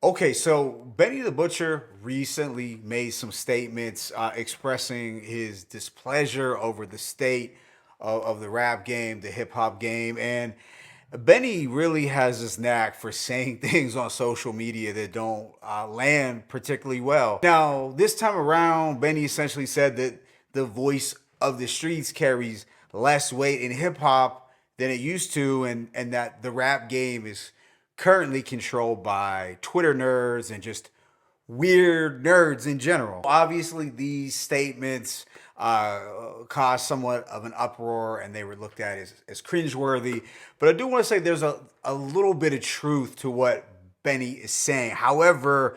Okay, so Benny the Butcher recently made some statements expressing his displeasure over the state of the rap game, the hip hop game, and Benny really has this knack for saying things on social media that don't land particularly well. Now, this time around, Benny essentially said that the voice of the streets carries less weight in hip hop than it used to, and that the rap game is currently controlled by Twitter nerds and just weird nerds in general. Obviously, these statements caused somewhat of an uproar and they were looked at as cringeworthy. But I do want to say there's a little bit of truth to what Benny is saying. However,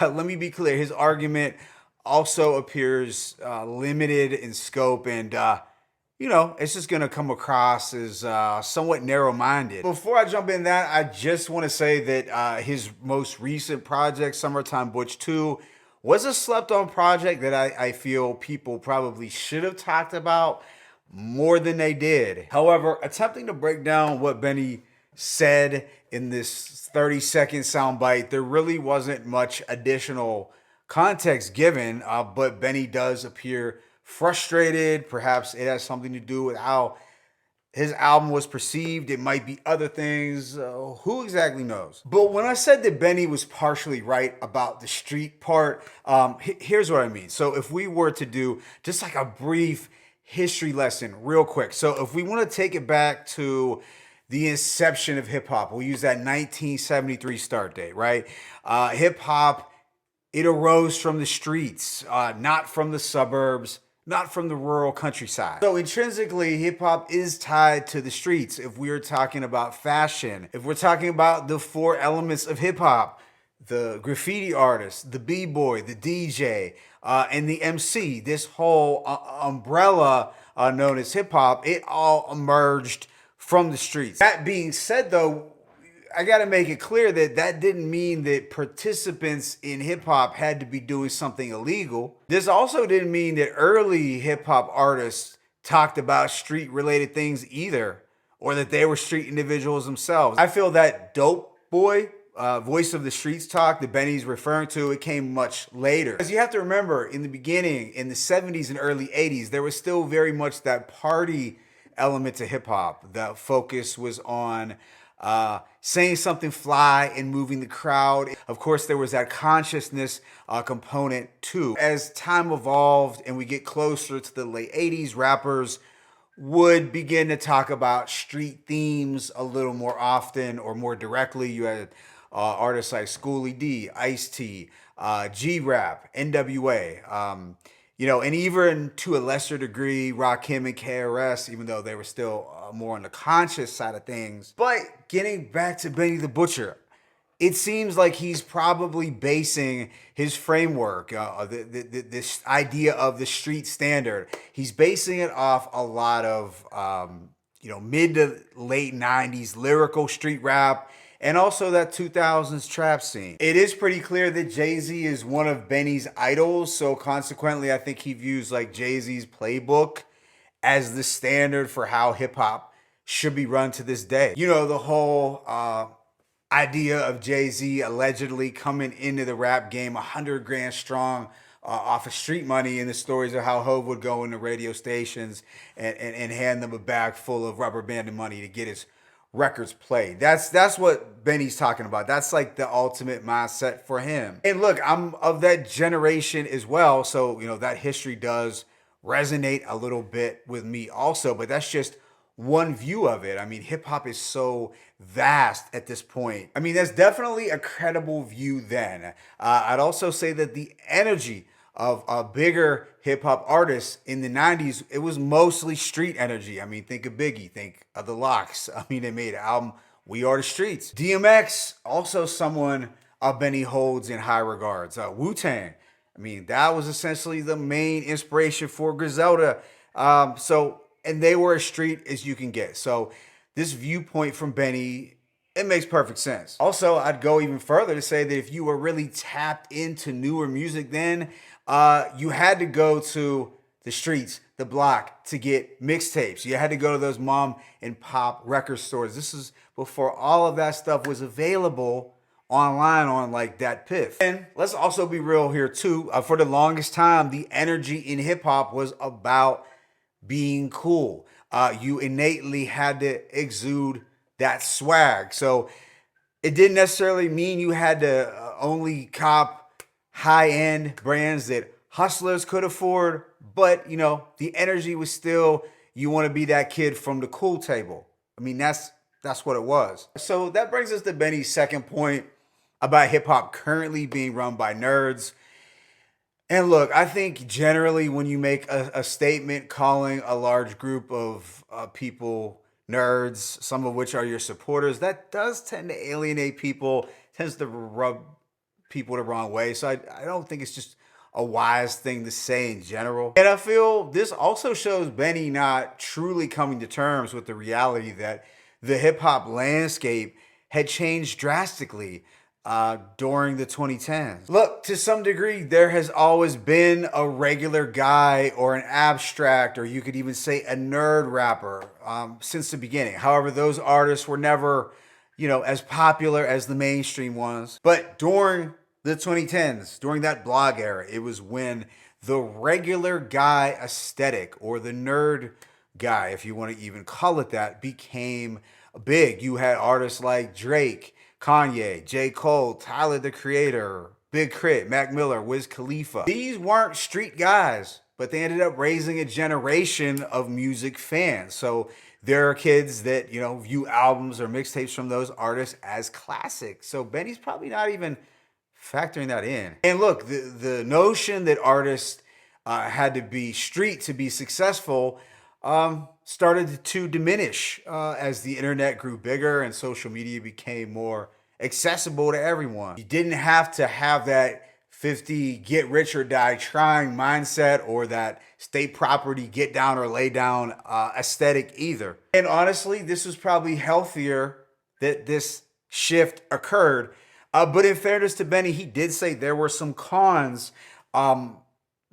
let me be clear his argument also appears limited in scope and it's just gonna come across as somewhat narrow-minded. Before I jump in that, I just want to say that his most recent project, Summertime Butch 2, was a slept-on project that I feel people probably should have talked about more than they did. However, attempting to break down what Benny said in this 30-second soundbite, there really wasn't much additional context given, but Benny does appear frustrated. Perhaps it has something to do with how his album was perceived. It might be other things. Who exactly knows? But when I said that Benny was partially right about the street part, here's what I mean. So if we were to do just like a brief history lesson real quick. So if we want to take it back to the inception of hip hop, we'll use that 1973 start date, right? Hip hop, it arose from the streets, not from the suburbs, not from the rural countryside. So intrinsically, hip hop is tied to the streets. If we're talking about fashion, if we're talking about the four elements of hip hop, the graffiti artist, the b-boy, the DJ, and the MC, this whole umbrella known as hip hop, it all emerged from the streets. That being said, though, I got to make it clear that that didn't mean that participants in hip hop had to be doing something illegal. This also didn't mean that early hip hop artists talked about street related things either, or that they were street individuals themselves. I feel that Dope Boy, voice of the streets talk that Benny's referring to, it came much later. Because you have to remember, in the beginning, in the 70s and early 80s, there was still very much that party element to hip hop. The focus was on saying something fly and moving the crowd. Of course, there was that consciousness component too. As time evolved and we get closer to the late 80s, rappers would begin to talk about street themes a little more often or more directly. You had artists like Schoolie D, Ice-T, G-Rap, NWA, and even to a lesser degree, Rakim and KRS, even though they were still more on the conscious side of things. But getting back to Benny the Butcher, it seems like he's probably basing his framework, this idea of the street standard, he's basing it off a lot of, mid to late 90s lyrical street rap, and also that 2000s trap scene. It is pretty clear that Jay-Z is one of Benny's idols, so consequently, I think he views like Jay-Z's playbook as the standard for how hip-hop should be run to this day. The whole idea of Jay-Z allegedly coming into the rap game 100 grand strong off of street money, and the stories of how Hov would go into radio stations and hand them a bag full of rubber banded money to get his records played. That's what Benny's talking about. That's like the ultimate mindset for him. And look, I'm of that generation as well, so that history does resonate a little bit with me also, but that's just one view of it. I mean, hip hop is so vast at this point. I mean, that's definitely a credible view then. I'd also say that the energy of bigger hip hop artists in the 90s, it was mostly street energy. I mean, think of Biggie, think of the Lox. I mean, they made an album, We Are the Streets. DMX, also someone Benny holds in high regards. Wu-Tang, I mean, that was essentially the main inspiration for Griselda. And they were as street as you can get. So this viewpoint from Benny, it makes perfect sense. Also, I'd go even further to say that if you were really tapped into newer music then, you had to go to the streets, the block, to get mixtapes. You had to go to those mom and pop record stores. This is before all of that stuff was available online on like that piff. And let's also be real here too. For the longest time, the energy in hip hop was about being cool. You innately had to exude that swag. So it didn't necessarily mean you had to only cop high end brands that hustlers could afford, but the energy was still, you want to be that kid from the cool table. I mean, that's what it was. So that brings us to Benny's second point about hip hop currently being run by nerds. And look, I think generally when you make a statement calling a large group of people nerds, some of which are your supporters, that does tend to alienate people, tends to rub people the wrong way. So I don't think it's just a wise thing to say in general. And I feel this also shows Benny not truly coming to terms with the reality that the hip hop landscape had changed drastically during the 2010s. Look, to some degree, there has always been a regular guy or an abstract, or you could even say a nerd rapper since the beginning. However, those artists were never, as popular as the mainstream ones. But during the 2010s, during that blog era, it was when the regular guy aesthetic, or the nerd guy, if you want to even call it that, became big. You had artists like Drake, Kanye, J. Cole, Tyler the Creator, Big Crit, Mac Miller, Wiz Khalifa. These weren't street guys, but they ended up raising a generation of music fans. So there are kids that, view albums or mixtapes from those artists as classics. So Benny's probably not even factoring that in. And look, the notion that artists had to be street to be successful started to diminish as the internet grew bigger and social media became more accessible to everyone. You didn't have to have that 50 get rich or die trying mindset, or that state property get down or lay down aesthetic either. And honestly, this was probably healthier that this shift occurred. But in fairness to Benny, he did say there were some cons,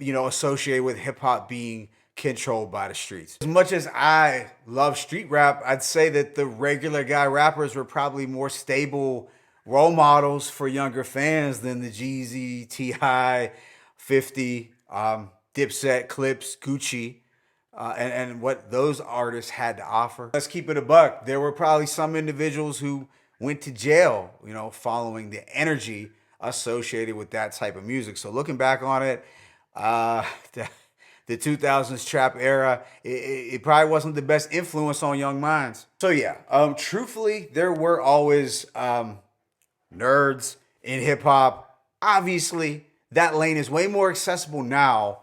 associated with hip hop being controlled by the streets. As much as I love street rap, I'd say that the regular guy rappers were probably more stable role models for younger fans than the Jeezy, T.I., 50, Dipset, Clips, Gucci, and what those artists had to offer. Let's keep it a buck. There were probably some individuals who went to jail, following the energy associated with that type of music. So looking back on it, the 2000s trap era, it probably wasn't the best influence on young minds. So yeah, truthfully, there were always nerds in hip hop. Obviously, that lane is way more accessible now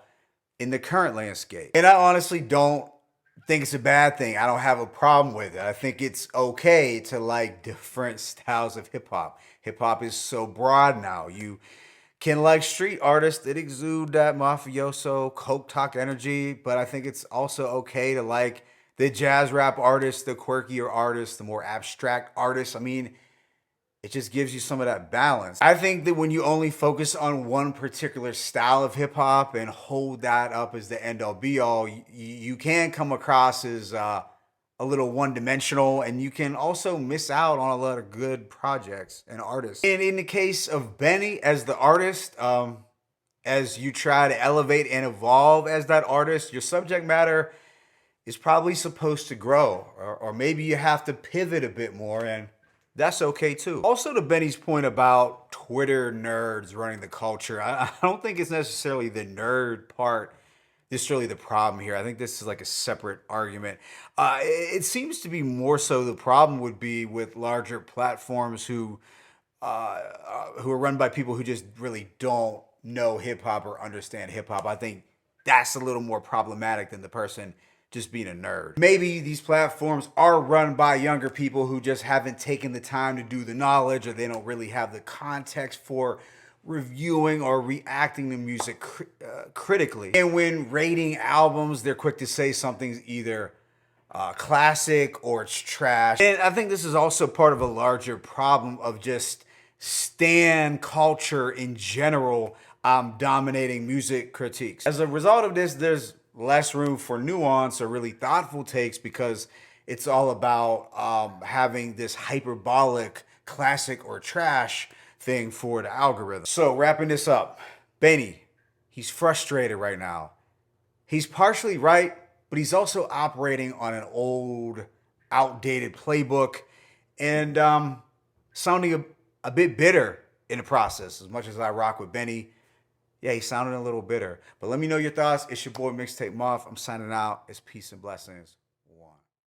in the current landscape. And I honestly don't think it's a bad thing. I don't have a problem with it. I think it's okay to like different styles of hip hop. Hip hop is so broad now. You can like street artists that exude that mafioso, coke talk energy, but I think it's also okay to like the jazz rap artists, the quirkier artists, the more abstract artists. I mean, it just gives you some of that balance. I think that when you only focus on one particular style of hip hop and hold that up as the end all be all, you can come across as a little one dimensional, and you can also miss out on a lot of good projects and artists. And in the case of Benny as the artist, as you try to elevate and evolve as that artist, your subject matter is probably supposed to grow, or maybe you have to pivot a bit more, and that's okay too. Also, to Benny's point about Twitter nerds running the culture, I don't think it's necessarily the nerd part that's really the problem here. I think this is like a separate argument. It seems to be more so the problem would be with larger platforms who are run by people who just really don't know hip hop or understand hip hop. I think that's a little more problematic than the person just being a nerd. Maybe these platforms are run by younger people who just haven't taken the time to do the knowledge, or they don't really have the context for reviewing or reacting to music critically. And when rating albums, they're quick to say something's either classic or it's trash. And I think this is also part of a larger problem of just stan culture in general dominating music critiques. As a result of this, there's less room for nuance or really thoughtful takes, because it's all about having this hyperbolic classic or trash thing for the algorithm. So wrapping this up, Benny, he's frustrated right now. He's partially right, but he's also operating on an old, outdated playbook and sounding a bit bitter in the process. As much as I rock with Benny, yeah, he's sounding a little bitter. But let me know your thoughts. It's your boy Mixtape Muff. I'm signing out. It's peace and blessings.